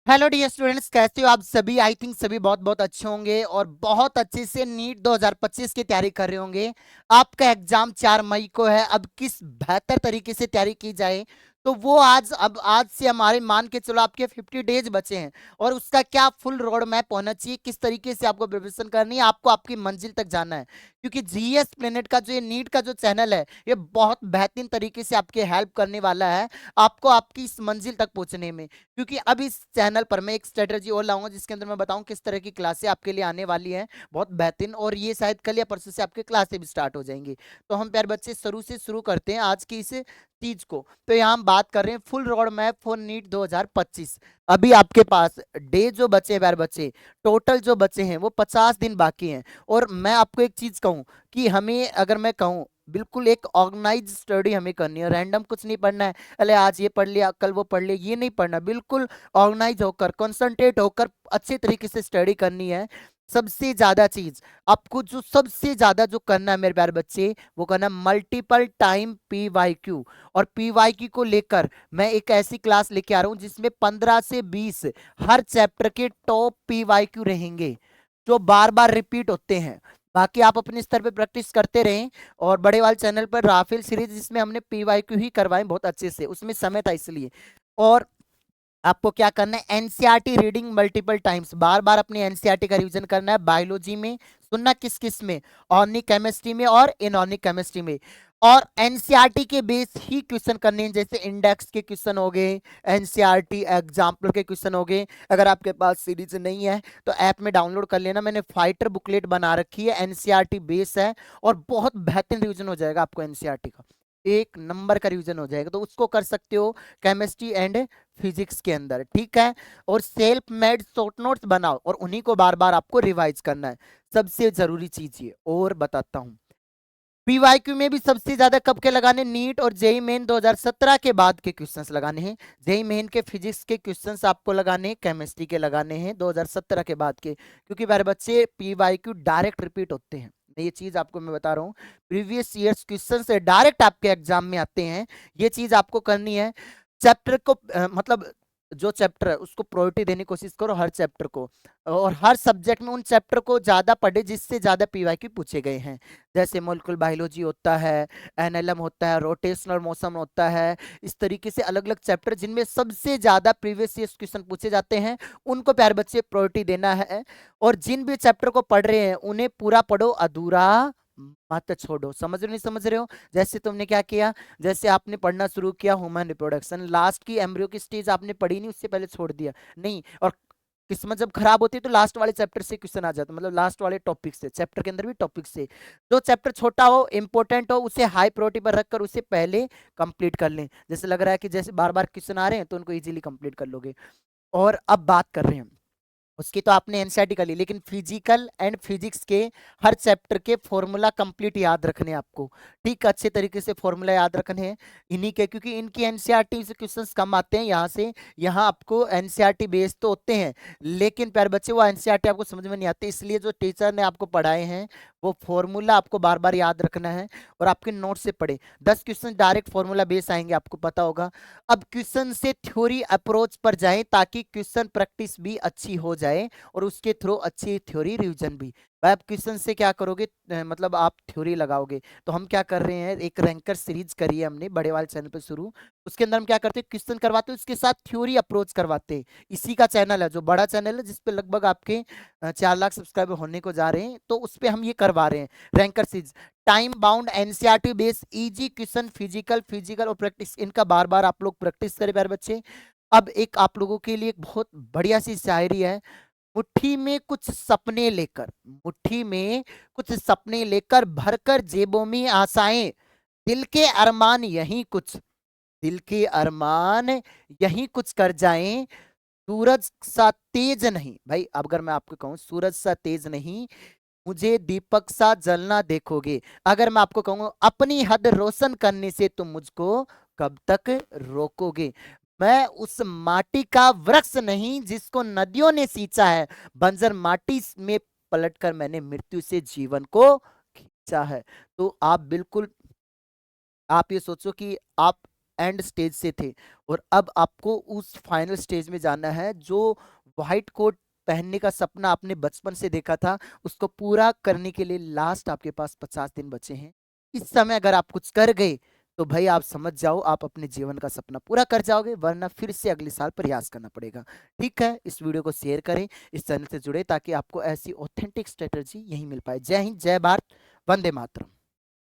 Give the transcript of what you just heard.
Hello dear students, कैसे हो आप सभी। आई थिंक सभी बहुत बहुत अच्छे होंगे और बहुत अच्छे से नीट 2025 की तैयारी कर रहे होंगे। आपका एग्जाम 4 मई को है। अब किस बेहतर तरीके से तैयारी की जाए, तो वो आज से हमारे मान के चलो आपके 50 डेज बचे हैं और उसका क्या फुल रोड मैप होना चाहिए, किस तरीके से आपको प्रिपरेशन करनी है, आपको आपकी मंजिल तक जाना है। क्योंकि जीएस प्लेनेट का जो ये नीट का जो चैनल है, ये बहुत बेहतरीन तरीके से आपके हेल्प करने वाला है आपको आपकी इस मंजिल तक पहुंचने में। क्योंकि अब इस चैनल पर मैं एक स्ट्रेटजी और लाऊंगा जिसके अंदर मैं बताऊं किस तरह की क्लासें आपके लिए आने वाली हैं, बहुत बेहतरीन। और ये शायद कल या परसों से आपके क्लासें भी स्टार्ट हो जाएंगी। तो हम प्यारे बच्चे शुरू से शुरू करते हैं आज की इस चीज को। तो यहाँ हम बात कर रहे हैं full road map for NEET 2025। अभी आपके पास डे जो बचे हैं प्यारे बच्चे, टोटल जो बचे हैं वो 50 दिन बाकी हैं। और मैं आपको एक चीज कहूं कि हमें, अगर मैं कहूं, बिल्कुल एक ऑर्गेनाइज स्टडी हमें करनी है। रैंडम कुछ नहीं पढ़ना है, अरे आज ये पढ़ लिया कल वो पढ़ लिया, ये नहीं पढ़ना। बिल्कुल ऑर्गेनाइज होकर, कंसंट्रेट होकर अच्छे तरीके से स्टडी करनी है। सबसे ज्यादा चीज आपको, जो सबसे ज्यादा जो करना है मेरे प्यारे बच्चे, वो करना है मल्टीपल टाइम पीवाईक्यू। और पीवाईक्यू को लेकर मैं एक ऐसी क्लास लेके आ रहा हूं जिसमें 15 से 20 हर चैप्टर के टॉप पीवाईक्यू रहेंगे जो बार बार रिपीट होते हैं। बाकी आप अपने स्तर पे प्रैक्टिस करते रहें। और बड़े वाले चैनल पर राफेल सीरीज जिसमें हमने पीवाईक्यू ही करवाए बहुत अच्छे से, उसमें समय था इसलिए। और आपको क्या करना है, एनसीईआरटी रीडिंग मल्टीपल टाइम्स, बार बार अपनी एनसीईआरटी का रिवीजन करना है। बायोलॉजी में सुनना, किस किस में, ऑर्गेनिक केमिस्ट्री में और इनऑर्गेनिक केमिस्ट्री में। और एनसीईआरटी के बेस ही क्वेश्चन करने हैं, जैसे इंडेक्स के क्वेश्चन हो गए, एनसीईआरटी एग्जाम्पल के क्वेश्चन हो गए। अगर आपके पास सीरीज नहीं है तो ऐप में डाउनलोड कर लेना, मैंने फाइटर बुकलेट बना रखी है, एनसीईआरटी बेस है और बहुत बेहतरीन रिवीजन हो जाएगा आपको एनसीईआरटी का, एक नंबर का रिवीजन हो जाएगा। तो उसको कर सकते हो केमिस्ट्री एंड फिजिक्स के अंदर, ठीक है। और सेल्फ मेड शॉर्ट नोट्स बनाओ और उन्हीं को बार बार आपको रिवाइज करना है, सबसे जरूरी चीज ये। और बताता हूं, पीवाईक्यू में भी सबसे ज्यादा कब के लगाने, नीट और जेई मेन 2017 के बाद के क्वेश्चंस लगाने हैं। जेई मेन के फिजिक्स के क्वेश्चंस आपको लगाने हैं, केमिस्ट्री के लगाने हैं 2017 के बाद के। क्योंकि मेरे बच्चे पीवाईक्यू डायरेक्ट रिपीट होते हैं, ये चीज आपको मैं बता रहा हूँ। प्रीवियस ईयर्स क्वेश्चन से डायरेक्ट आपके एग्जाम में आते हैं, ये चीज आपको करनी है। चैप्टर को मतलब जो चैप्टर है उसको प्रायोरिटी देने की कोशिश करो हर चैप्टर को। और हर सब्जेक्ट में उन चैप्टर को ज्यादा पढ़े जिससे ज्यादा पीवाईक्यू पूछे गए हैं। जैसे मोलिकुलर बायोलॉजी होता है, एनएलएम होता है, रोटेशनल मोशन होता है। इस तरीके से अलग अलग चैप्टर जिनमें सबसे ज्यादा प्रीवियस ईयर क्वेश्चन पूछे जाते हैं, उनको प्यारे बच्चे प्रायोरिटी देना है। और जिन भी चैप्टर को पढ़ रहे हैं उन्हें पूरा पढ़ो, अधूरा मत छोड़ो। समझ रहे हो नहीं समझ रहे हो? जैसे तुमने क्या किया, जैसे आपने पढ़ना शुरू किया ह्यूमन रिप्रोडक्शन, लास्ट की एम्ब्रियो की स्टेज आपने पढ़ी नहीं, उससे पहले छोड़ दिया नहीं। और किस्मत जब खराब होती है तो लास्ट वाले चैप्टर से क्वेश्चन आ जाता है, मतलब लास्ट वाले टॉपिक से, चैप्टर के अंदर भी टॉपिक से। जो चैप्टर छोटा हो, इंपॉर्टेंट हो, उसे हाई प्रायोरिटी पर रखकर उसे पहले कंप्लीट कर लें। जैसे लग रहा है कि जैसे बार बार क्वेश्चन आ रहे हैं तो उनको इजीली कंप्लीट कर लोगे। और अब बात कर रहे हैं, उसकी तो आपने एनसीईआरटी कर ली, लेकिन फिजिकल एंड फिजिक्स के हर चैप्टर के फॉर्मूला कंप्लीट याद रखने हैं आपको, ठीक अच्छे तरीके से फॉर्मूला याद रखने हैं इन्हीं के। क्योंकि इनकी एनसीईआरटी से क्वेश्चंस कम आते हैं यहाँ से, यहाँ आपको एनसीईआरटी बेस तो होते हैं लेकिन प्यारे बच्चे वो एनसीईआरटी आपको समझ में नहीं आते। इसलिए जो टीचर ने आपको पढ़ाए हैं वो फॉर्मूला आपको बार बार याद रखना है और आपके नोट से पढ़े। 10 क्वेश्चन डायरेक्ट फॉर्मूला बेस आएंगे, आपको पता होगा। अब क्वेश्चन से थ्योरी अप्रोच पर जाएं ताकि क्वेश्चन प्रैक्टिस भी अच्छी हो जाए और उसके थ्रू अच्छी थ्योरी रिवीजन भी। भाई आप क्वेश्चन से क्या करोगे, मतलब आप थ्योरी लगाओगे। तो हम क्या कर रहे हैं, एक रैंकर सीरीज करी है हमने बड़े वाले चैनल पे शुरू, उसके अंदर हम क्या करते हैं, क्वेश्चन करवाते हैं उसके साथ थ्योरी अप्रोच करवाते हैं। इसी का चैनल है, जो बड़ा चैनल है जिसपे लगभग आपके 4 लाख सब्सक्राइबर होने को जा रहे हैं, तो उस पर हम ये करवा रहे हैं ranker series. Time bound NCERT base easy question, physical physical और प्रैक्टिस, इनका बार बार आप लोग प्रैक्टिस करें प्यारे बच्चे। अब एक आप लोगों के लिए एक बहुत बढ़िया सी शायरी है। मुट्ठी में कुछ सपने लेकर, मुट्ठी में कुछ सपने लेकर भरकर जेबों में आशाएं, दिल के अरमान यही कुछ, दिल के अरमान यही कुछ कर जाएं। सूरज सा तेज नहीं, भाई अब अगर मैं आपको कहूं सूरज सा तेज नहीं, मुझे दीपक सा जलना देखोगे। अगर मैं आपको कहूँ अपनी हद रोशन करने से तुम मुझको कब तक रोकोगे। मैं उस माटी का वृक्ष नहीं जिसको नदियों ने सींचा है, बंजर माटी में पलटकर मैंने मृत्यु से जीवन को खींचा है। तो आप बिल्कुल, आप ये सोचो कि आप एंड स्टेज से थे और अब आपको उस फाइनल स्टेज में जाना है। जो व्हाइट कोट पहनने का सपना आपने बचपन से देखा था, उसको पूरा करने के लिए लास्ट आपके पास 50 दिन बचे हैं। इस समय अगर आप कुछ कर गए तो भाई आप समझ जाओ आप अपने जीवन का सपना पूरा कर जाओगे, वरना फिर से अगले साल प्रयास करना पड़ेगा। ठीक है, इस वीडियो को शेयर करें, इस चैनल से जुड़े ताकि आपको ऐसी ऑथेंटिक स्ट्रेटजी यही मिल पाए। जय हिंद, जय भारत, वंदे मातरम।